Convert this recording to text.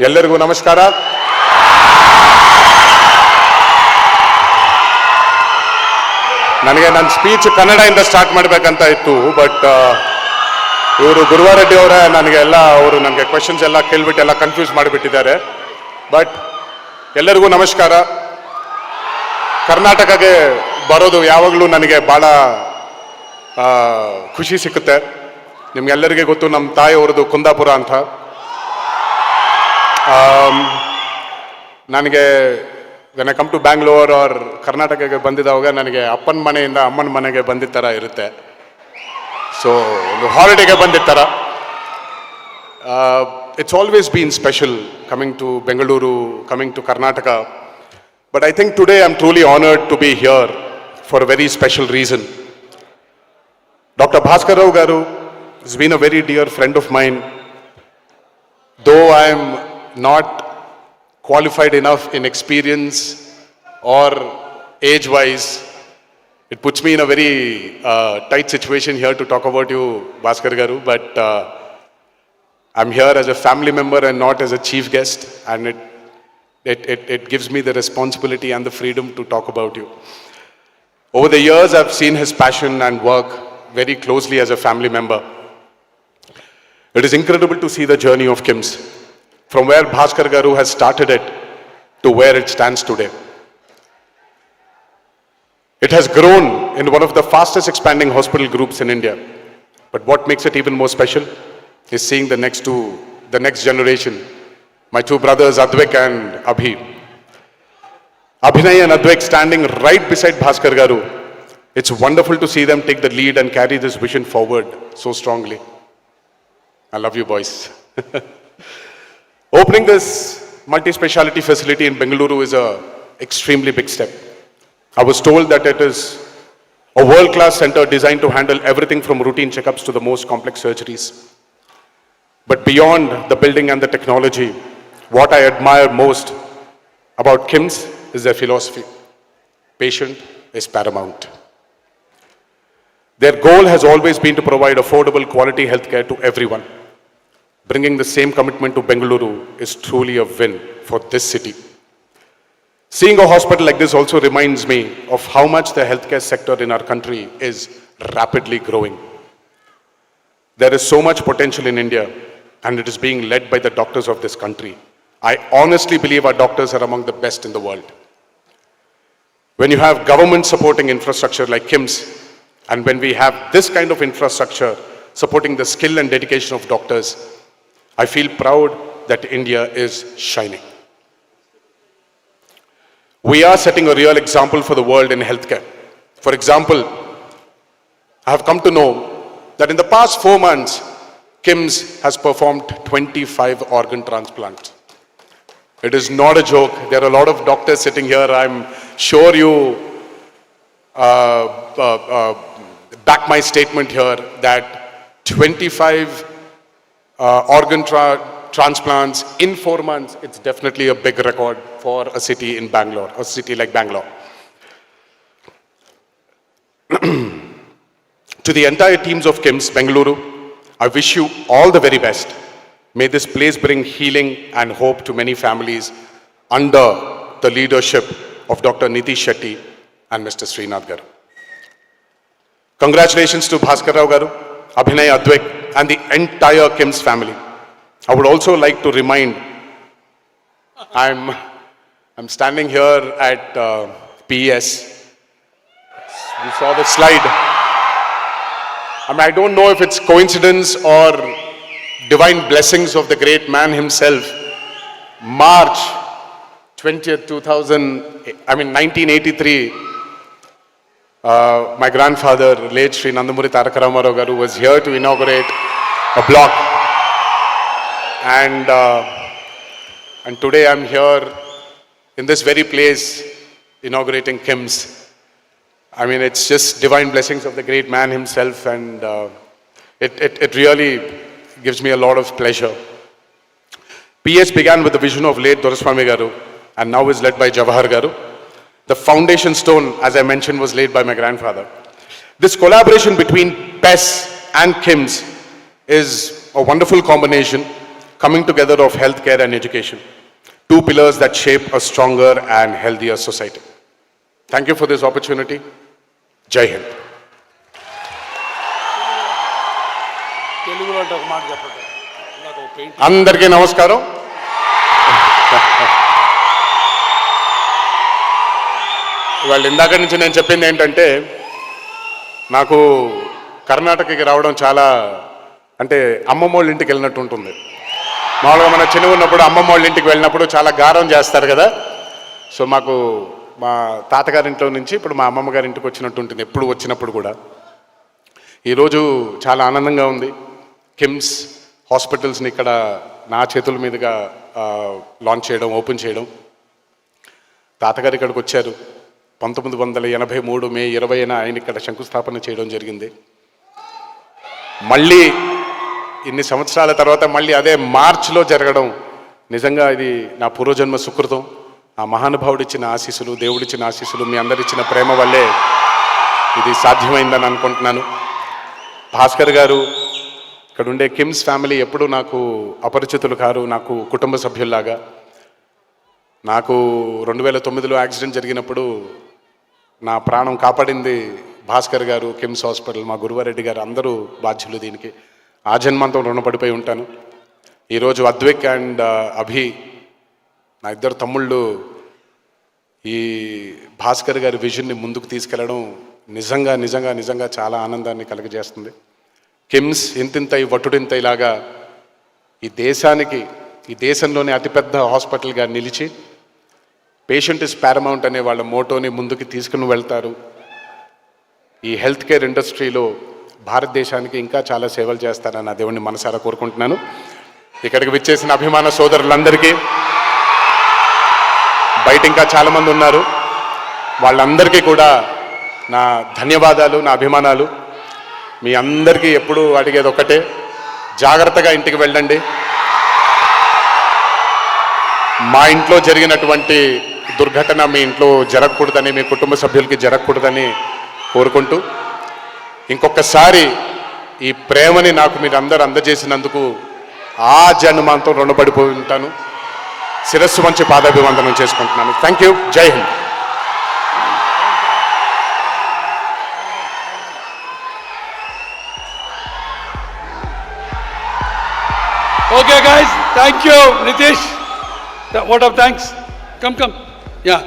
ಎಲ್ಲರಿಗೂ ನಮಸ್ಕಾರ. ನನಗೆ ನನ್ನ ಸ್ಪೀಚ್ ಕನ್ನಡದಿಂದ ಸ್ಟಾರ್ಟ್ ಮಾಡಬೇಕಂತ ಇತ್ತು, ಬಟ್ ಇವರು ಗುರುವಾರೆಡ್ಡಿ ಅವರೇ ಅವರು ನನಗೆ ಕ್ವೆಶನ್ಸ್ ಎಲ್ಲ ಕೇಳ್ಬಿಟ್ಟು ಎಲ್ಲ ಕನ್ಫ್ಯೂಸ್ ಮಾಡಿಬಿಟ್ಟಿದ್ದಾರೆ. ಬಟ್ ಎಲ್ಲರಿಗೂ ನಮಸ್ಕಾರ. ಕರ್ನಾಟಕಕ್ಕೆ ಬರೋದು ಯಾವಾಗಲೂ ನನಗೆ ಭಾಳ ಖುಷಿ ಸಿಕ್ಕುತ್ತೆ. ನಿಮ್ಗೆಲ್ಲರಿಗೆ ಗೊತ್ತು, ನಮ್ಮ ತಾಯಿಯವ್ರದ್ದು ಕುಂದಾಪುರ ಅಂತ. ನನಗೆ when I come to Bangalore or ಕರ್ನಾಟಕಕ್ಕೆ ಬಂದಿದ್ದಾವಾಗ ನನಗೆ ಅಪ್ಪನ ಮನೆಯಿಂದ ಅಮ್ಮನ ಮನೆಗೆ ಬಂದಿದ್ದ ಥರ ಇರುತ್ತೆ. ಸೊ ಒಂದು ಹಾಲಿಡೇಗೆ ಬಂದಿದ್ದ ಥರ. It's always been special coming to Bengaluru, coming to Karnataka. But I think today I'm truly honored to be here for a very special reason. Dr. Bhaskar Rao Garu has been a very dear friend of mine. Though I am not qualified enough in experience or age-wise, it puts me in a very tight situation here to talk about you, Bhaskar Garu. But I'm here as a family member and not as a chief guest, and it gives me the responsibility and the freedom to talk about you. Over the years, I've seen his passion and work very closely as a family member. It is incredible to see the journey of KIMS, from where Bhaskar Garu has started it to where it stands today. It has grown in one of the fastest expanding hospital groups in India. But what makes it even more special is seeing the next generation, my two brothers Advik and Abhi. Abhinay and Advik standing right beside Bhaskar Garu. It's wonderful to see them take the lead and carry this vision forward so strongly. I love you, boys. Opening this multi-speciality facility in Bengaluru is an extremely big step. I was told that it is a world-class center designed to handle everything from routine checkups to the most complex surgeries. But beyond the building and the technology, what I admire most about KIMS is their philosophy. Patient is paramount. Their goal has always been to provide affordable quality healthcare to everyone. Bringing the same commitment to Bengaluru is truly a win for this city. Seeing a hospital like this also reminds me of how much the healthcare sector in our country is rapidly growing. There is so much potential in India, and it is being led by the doctors of this country. I honestly believe our doctors are among the best in the world. When you have government supporting infrastructure like KIMS, and when we have this kind of infrastructure supporting the skill and dedication of doctors, I feel proud that India is shining. We are setting a real example for the world in healthcare. For example, I have come to know that in the past 4 months, KIMS has performed 25 organ transplants. It is not a joke. There are a lot of doctors sitting here. I'm sure you back my statement here that 25 organ transplants in 4 months, it's definitely a big record for a city in Bangalore, a city like Bangalore. To the entire teams of KIMS Bengaluru, I wish you all the very best. May this place bring healing and hope to many families under the leadership of Dr. Nitish Shetty and Mr. Srinath Garu. Congratulations to Bhaskar Rao Garu, Abhinay, Advik, and the entire KIMS family. I would also like to remind, I'm standing here at PES. You saw the slide. I don't know if it's coincidence or divine blessings of the great man himself. March 20th, 1983, my grandfather, late Sri Nandamuri Taraka Ramarao Garu, was here to inaugurate a block. And today I'm here in this very place inaugurating KIMS. It's just divine blessings of the great man himself, and it really gives me a lot of pleasure. PS began with the vision of late Doraswamy Garu and now is led by Jawahar Garu. The foundation stone, as I mentioned, was laid by my grandfather. This collaboration between PES and KIMS is a wonderful combination, coming together of healthcare and education. Two pillars that shape a stronger and healthier society. Thank you for this opportunity. Jai Hind. తెలుగులో అంటే ఒక మాట చెప్పండి. నాకు ఒక paint అందరికీ నమస్కారం. ఇవాళ ఇందాక నుంచి నేను చెప్పింది ఏంటంటే, నాకు కర్ణాటకకి రావడం చాలా అంటే అమ్మమ్మ వాళ్ళ ఇంటికి వెళ్ళినట్టు ఉంటుంది. మామూలుగా మన చిన్న ఉన్నప్పుడు అమ్మమ్మ వాళ్ళ ఇంటికి వెళ్ళినప్పుడు చాలా గారం చేస్తారు కదా. సో మాకు మా తాతగారింట్లో నుంచి ఇప్పుడు మా అమ్మమ్మ గారి ఇంటికి వచ్చినట్టు ఉంటుంది ఎప్పుడు వచ్చినప్పుడు కూడా. ఈరోజు చాలా ఆనందంగా ఉంది. కిమ్స్ హాస్పిటల్స్ని ఇక్కడ నా చేతుల మీదుగా లాంచ్ చేయడం, ఓపెన్ చేయడం. తాతగారు ఇక్కడికి వచ్చారు 1983 మే 20న ఆయన ఇక్కడ శంకుస్థాపన చేయడం జరిగింది. మళ్ళీ ఇన్ని సంవత్సరాల తర్వాత మళ్ళీ అదే మార్చ్లో జరగడం నిజంగా ఇది నా పూర్వజన్మ సుకృతం. ఆ మహానుభావుడిచ్చిన ఆశీస్సులు, దేవుడిచ్చిన ఆశీస్సులు, మీ అందరిచ్చిన ప్రేమ వల్లే ఇది సాధ్యమైందని అనుకుంటున్నాను. భాస్కర్ గారు, ఇక్కడ ఉండే కిమ్స్ ఫ్యామిలీ ఎప్పుడూ నాకు అపరిచితులు కారు, నాకు కుటుంబ సభ్యుల్లాగా. నాకు 2009లో యాక్సిడెంట్ జరిగినప్పుడు నా ప్రాణం కాపాడింది భాస్కర్ గారు, కిమ్స్ హాస్పిటల్, మా గురువారెడ్డి గారు, అందరూ బాధ్యులు దీనికి. ఆ జన్మంతో రుణపడిపోయి ఉంటాను. ఈరోజు అద్విక్ అండ్ అభి, నా ఇద్దరు తమ్ముళ్ళు, ఈ భాస్కర్ గారి విజన్ని ముందుకు తీసుకెళ్ళడం నిజంగా నిజంగా నిజంగా చాలా ఆనందాన్ని కలుగజేస్తుంది. కిమ్స్ ఇంతింతై వటుడింతైలాగా ఈ దేశానికి, ఈ దేశంలోనే అతిపెద్ద హాస్పిటల్గా నిలిచి పేషెంట్ ఇస్ పారమౌంట్ అనే వాళ్ళ మోటోని ముందుకు తీసుకుని వెళ్తారు. ఈ హెల్త్ కేర్ ఇండస్ట్రీలో భారతదేశానికి ఇంకా చాలా సేవలు చేస్తారని నా దేవుడిని మనసారా కోరుకుంటున్నాను. ఇక్కడికి విచ్చేసిన అభిమాన సోదరులందరికీ, బయట ఇంకా చాలామంది ఉన్నారు, వాళ్ళందరికీ కూడా నా ధన్యవాదాలు, నా అభిమానాలు. మీ అందరికీ ఎప్పుడూ అడిగేది ఒకటే, జాగ్రత్తగా ఇంటికి వెళ్ళండి. మా ఇంట్లో జరిగినటువంటి దుర్ఘటన మీ ఇంట్లో జరగకూడదని, మీ కుటుంబ సభ్యులకి జరగకూడదని కోరుకుంటూ, ఇంకొకసారి ఈ ప్రేమని నాకు మీరు అందరూ అందజేసినందుకు ఆ జన్మంతో రుణపడిపోయి ఉంటాను. శిరస్సు వంచి పాదాభివందనం చేసుకుంటున్నాను. Thank you. జై Hind. Okay guys, thank you Nitish. Vote of thanks. Come. Yeah.